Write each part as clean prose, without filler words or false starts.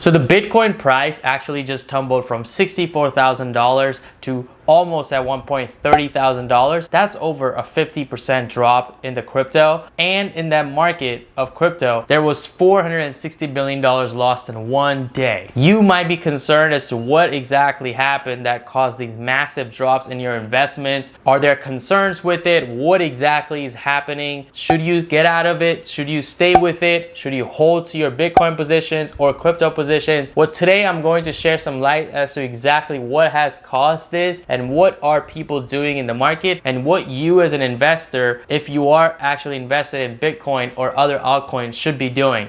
So the Bitcoin price actually just tumbled from $64,000 to almost at one point $30,000. That's over a 50% drop in the crypto. And in that market of crypto, there was $460 billion lost in one day. You might be concerned as to what exactly happened that caused these massive drops in your investments. Are there concerns with it? What exactly is happening? Should you get out of it? Should you stay with it? Should you hold to your Bitcoin positions or crypto positions? Well, today I'm going to share some light as to exactly what has caused this and what are people doing in the market and what you as an investor, if you are actually invested in Bitcoin or other altcoins, should be doing.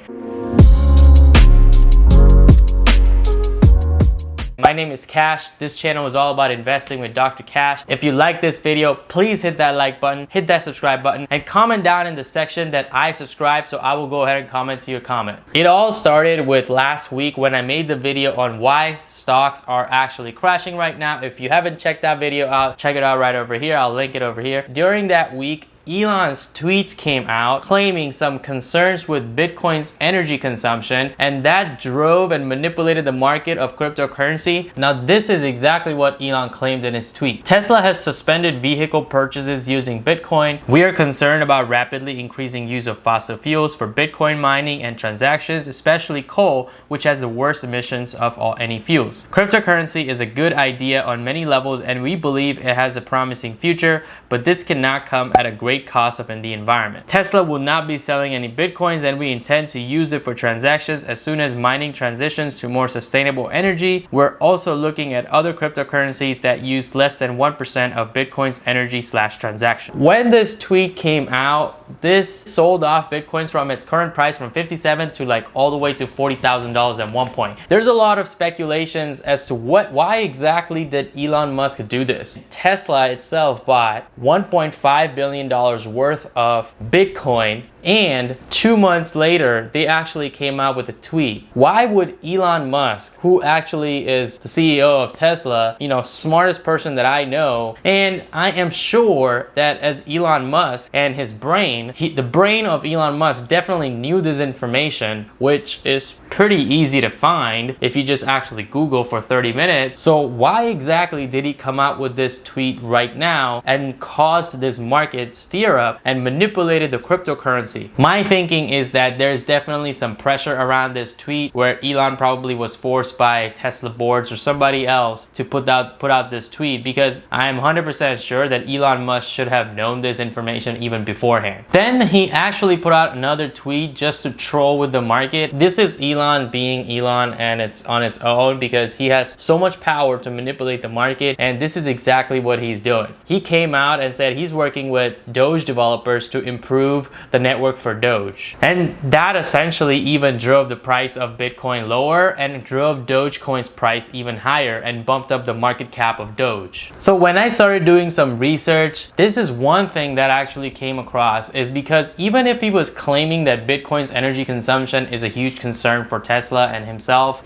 My name is Cash. This channel is all about investing with Dr. Cash. If you like this video, please hit that like button, hit that subscribe button, and comment down in the section that I subscribe, so I will go ahead and comment to your comment. It all started with last week when I made the video on why stocks are actually crashing right now. If you haven't checked that video out, check it out right over here. I'll link it over here. During that week, Elon's tweets came out claiming some concerns with Bitcoin's energy consumption, and that drove and manipulated the market of cryptocurrency. Now, this is exactly what Elon claimed in his tweet. Tesla has suspended vehicle purchases using Bitcoin. We are concerned about rapidly increasing use of fossil fuels for Bitcoin mining and transactions, especially coal, which has the worst emissions of any fuels. Cryptocurrency is a good idea on many levels, and we believe it has a promising future, but this cannot come at a great cost of the environment. Tesla will not be selling any Bitcoins, and we intend to use it for transactions as soon as mining transitions to more sustainable energy. We're also looking at other cryptocurrencies that use less than 1% of Bitcoin's energy/transaction. When this tweet came out, this sold off Bitcoins from its current price from 57 to like all the way to $40,000 at one point. There's a lot of speculations as to why exactly did Elon Musk do this. Tesla itself bought $1.5 billion worth of Bitcoin, and 2 months later, they actually came out with a tweet. Why would Elon Musk, who actually is the CEO of Tesla, smartest person that I know, and I am sure that as Elon Musk and his brain, the brain of Elon Musk definitely knew this information, which is pretty easy to find if you just actually Google for 30 minutes. So why exactly did he come out with this tweet right now and caused this market steer up and manipulated the cryptocurrency? My thinking is that there's definitely some pressure around this tweet where Elon probably was forced by Tesla boards or somebody else to put out this tweet, because I'm 100% sure that Elon Musk should have known this information even beforehand. Then he actually put out another tweet just to troll with the market. This is Elon being Elon, and it's on its own because he has so much power to manipulate the market, and this is exactly what he's doing. He came out and said he's working with Doge developers to improve the network for Doge, and that essentially even drove the price of Bitcoin lower and drove Dogecoin's price even higher and bumped up the market cap of Doge. So when I started doing some research, this is one thing that actually came across, is because even if he was claiming that Bitcoin's energy consumption is a huge concern for Tesla and himself,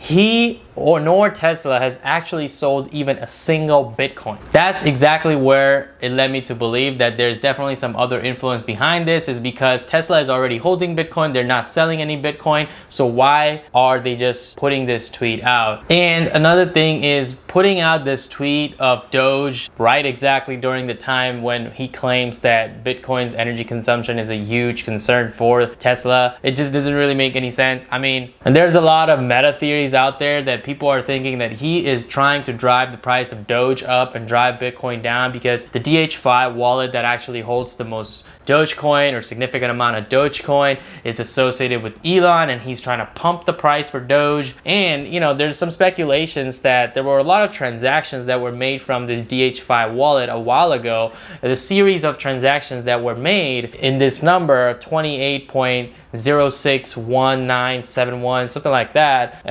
nor Tesla has actually sold even a single Bitcoin. That's exactly where it led me to believe that there's definitely some other influence behind this, is because Tesla is already holding Bitcoin, they're not selling any Bitcoin, so why are they just putting this tweet out? And another thing is putting out this tweet of Doge right exactly during the time when he claims that Bitcoin's energy consumption is a huge concern for Tesla. It just doesn't really make any sense. And there's a lot of meta theories out there that people are thinking that he is trying to drive the price of Doge up and drive Bitcoin down, because the DH5 wallet that actually holds the most Dogecoin or significant amount of Dogecoin is associated with Elon, and he's trying to pump the price for Doge. And there's some speculations that there were a lot of transactions that were made from the DH5 wallet a while ago. The series of transactions that were made in this number 28.061971, something like that,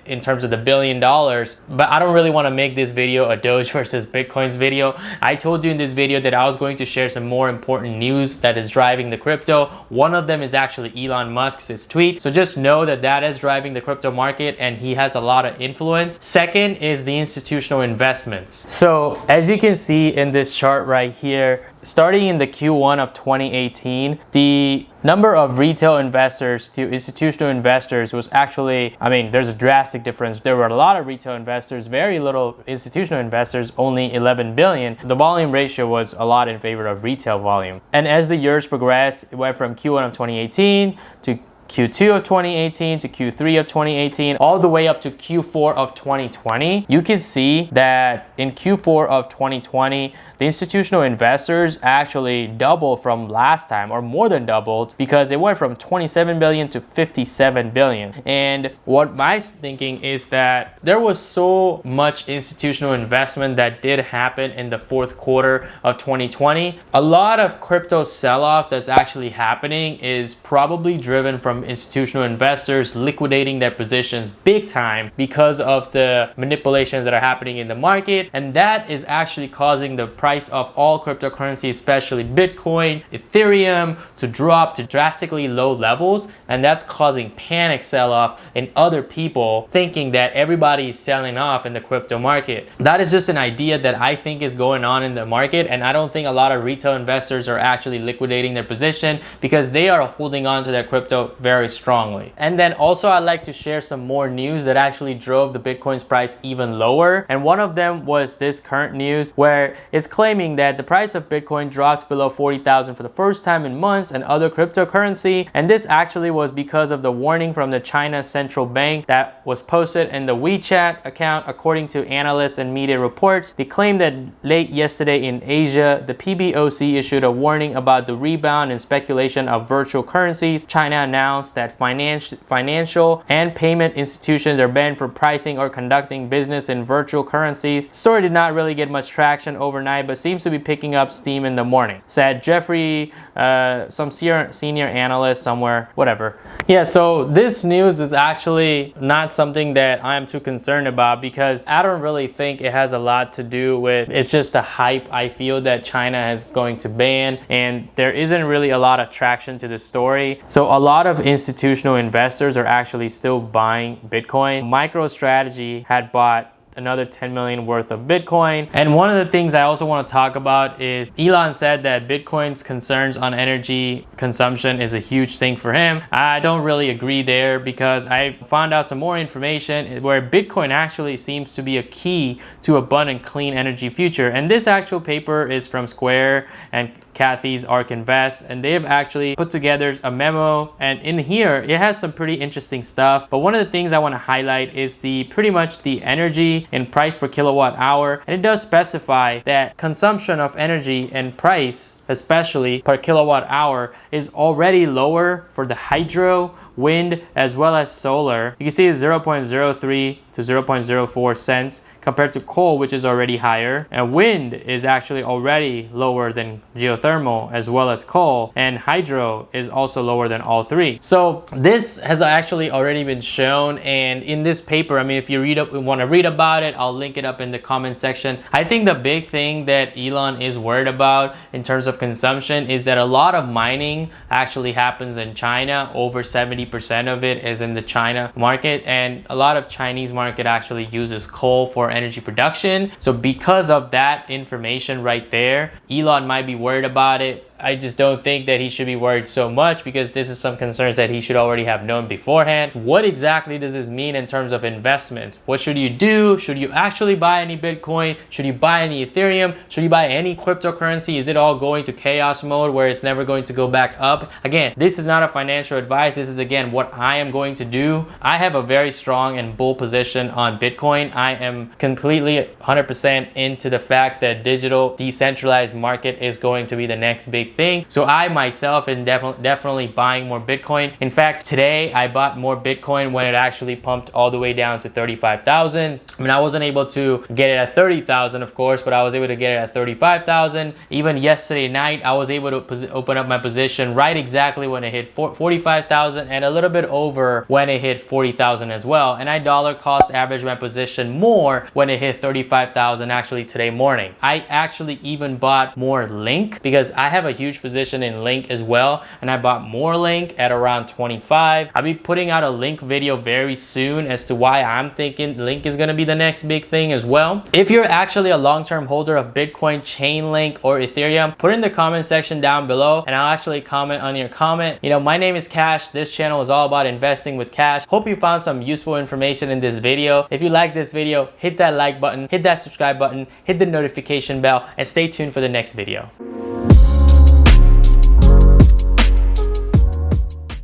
in terms of the $1 billion. But I don't really want to make this video a Doge versus Bitcoin's video. I told you in this video that I was going to share some more important news that is driving the crypto. One of them is actually Elon Musk's tweet. So just know that that is driving the crypto market, and he has a lot of influence. Second is the institutional investments. So as you can see in this chart right here, starting in the Q1 of 2018, the number of retail investors to institutional investors was actually, I mean, there's a drastic difference. There were a lot of retail investors, very little institutional investors, only 11 billion. The volume ratio was a lot in favor of retail volume. And as the years progressed, it went from Q1 of 2018 to Q2 of 2018 to Q3 of 2018, all the way up to Q4 of 2020. You can see that in Q4 of 2020, the institutional investors actually doubled from last time, or more than doubled, because it went from 27 billion to 57 billion. And what my thinking is that there was so much institutional investment that did happen in the fourth quarter of 2020. A lot of crypto sell-off that's actually happening is probably driven from institutional investors liquidating their positions big time because of the manipulations that are happening in the market, and that is actually causing the price of all cryptocurrency, especially Bitcoin, Ethereum, to drop to drastically low levels, and that's causing panic sell-off in other people thinking that everybody is selling off in the crypto market. That is just an idea that I think is going on in the market, and I don't think a lot of retail investors are actually liquidating their position because they are holding on to their crypto very strongly. And then also I'd like to share some more news that actually drove the Bitcoin's price even lower, and one of them was this current news where it's claiming that the price of Bitcoin dropped below 40,000 for the first time in months and other cryptocurrency, and this actually was because of the warning from the China Central Bank that was posted in the WeChat account. According to analysts and media reports, they claimed that late yesterday in Asia, the PBOC issued a warning about the rebound and speculation of virtual currencies. China announced that financial and payment institutions are banned from pricing or conducting business in virtual currencies. The story did not really get much traction overnight, but seems to be picking up steam in the morning, said Jeffrey, some senior analyst somewhere, whatever. Yeah, so this news is actually not something that I'm too concerned about because I don't really think it has a lot to do with, it's just a hype I feel that China is going to ban, and there isn't really a lot of traction to the story. So a lot of institutional investors are actually still buying Bitcoin. MicroStrategy had bought another 10 million worth of Bitcoin. And one of the things I also want to talk about is Elon said that Bitcoin's concerns on energy consumption is a huge thing for him. I don't really agree there because I found out some more information where Bitcoin actually seems to be a key to abundant clean energy future. And this actual paper is from Square and Kathy's ARK Invest, and they've actually put together a memo, and in here it has some pretty interesting stuff. But one of the things I want to highlight is pretty much the energy in price per kilowatt hour, and it does specify that consumption of energy and price, especially per kilowatt hour, is already lower for the hydro, wind, as well as solar. You can see it's 0.03 to 0.04 cents compared to coal, which is already higher, and wind is actually already lower than geothermal as well as coal, and hydro is also lower than all three. So this has actually already been shown, and in this paper, I mean, if you want to read about it, I'll link it up in the comment section. I think the big thing that Elon is worried about in terms of consumption is that a lot of mining actually happens in China. Over 70% of it is in the China market, and a lot of Chinese market actually uses coal for energy production. So because of that information right there, Elon might be worried about it. I just don't think that he should be worried so much because this is some concerns that he should already have known beforehand. What exactly does this mean in terms of investments? What should you do? Should you actually buy any Bitcoin? Should you buy any Ethereum? Should you buy any cryptocurrency? Is it all going to chaos mode where it's never going to go back up? Again, this is not a financial advice. This is again what I am going to do. I have a very strong and bull position on Bitcoin. I am completely 100% into the fact that digital decentralized market is going to be the next big thing. So I myself am definitely buying more Bitcoin. In fact, today I bought more Bitcoin when it actually pumped all the way down to 35,000. I mean, I wasn't able to get it at 30,000, of course, but I was able to get it at 35,000. Even yesterday night, I was able to open up my position right exactly when it hit 45,000 and a little bit over when it hit 40,000 as well. And I dollar cost averaged my position more when it hit 35,000 actually today morning. I actually even bought more Link because I have a huge position in Link as well, and I bought more Link at around 25. I'll be putting out a Link video very soon as to why I'm thinking Link is gonna be the next big thing as well. If you're actually a long-term holder of Bitcoin, Chainlink, or Ethereum, put in the comment section down below and I'll actually comment on your comment. You know, my name is Cash. This channel is all about investing with cash. Hope you found some useful information in this video. If you like this video, hit that like button, hit that subscribe button, hit the notification bell, and stay tuned for the next video.